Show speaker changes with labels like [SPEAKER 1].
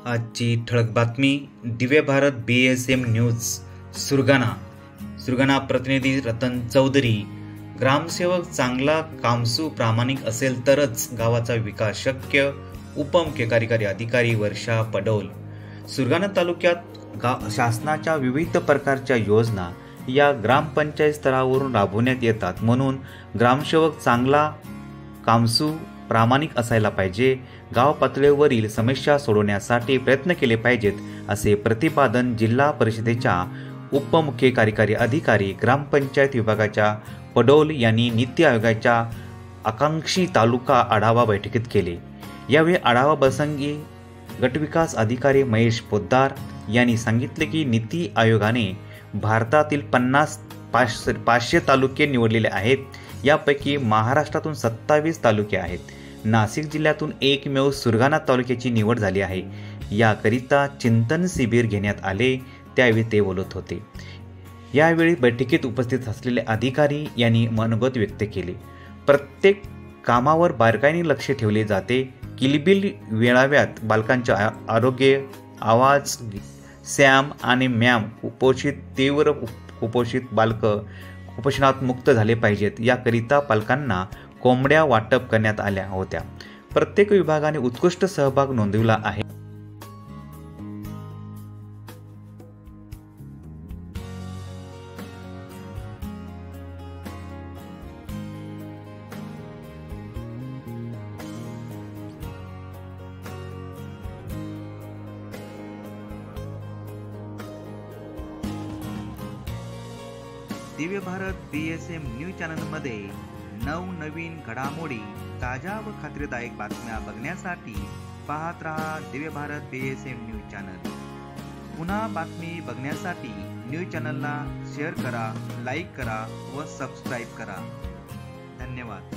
[SPEAKER 1] आजची ठळक बातमी दिव्य भारत BSM न्यूज सुरगाणा प्रतिनिधी रतन चौधरी। ग्रामसेवक चांगला कामसू प्रामाणिक असेल तरच गावाचा विकास शक्य। उपमुख्य कार्यकारी अधिकारी वर्षा पडोल। सुरगाणा तालुक्यात शासनाच्या विविध प्रकारच्या योजना या ग्रामपंचायत स्तरावरून राबवण्यात येतात, म्हणून ग्रामसेवक चांगला कामसू प्रामाणिक असायला पाहिजे। गाव पातळीवरील समस्या सोडवण्यासाठी प्रयत्न केले पाहिजेत, असे प्रतिपादन जिल्हा परिषदेच्या उपमुख्य कार्यकारी अधिकारी ग्रामपंचायत विभागाच्या पडोल यांनी नीती आयोगाच्या आकांक्षी तालुका आढावा बैठकीत केले। यावेळी आढावा प्रसंगी गटविकास अधिकारी महेश पोद्दार यांनी सांगितले की नीती आयोगाने भारतातील 500 तालुके निवडलेले आहेत। यापैकी महाराष्ट्रातून 27 तालुके आहेत। नाशिक जिल्ह्यातून एकमेव सुरगाणा तालुक्याची निवड झाली आहे। याकरिता चिंतन शिबिर घेण्यात आले, त्यावेळी ते बोलत होते। यावेळी बैठकीत उपस्थित असलेले अधिकारी यांनी मनोगत व्यक्त केले। प्रत्येक कामावर बारकाईने लक्ष ठेवले जाते। किलबिल मेळाव्यात बालकांचे आरोग्य, आवाज, सॅम आणि मॅम तीव्र कुपोषित बालक कुपोषणात मुक्त झाले पाहिजेत, याकरिता पालकांना कोंबड्या वाटप करण्यात आल्या होत्या। प्रत्येक विभागाने उत्कृष्ट सहभाग नोंदविला आहे। दिव्य भारत BSM न्यूज चॅनलमध्ये नवनवीन घडामोडी, ताज्या व खात्रीदायक बातम्या बघण्यासाठी पाहत रहा Divya Bharat BSM news channel. पुन्हा बातमी बघण्यासाठी न्यूज चॅनलला शेअर करा, लाईक करा व सबस्क्राईब करा। धन्यवाद।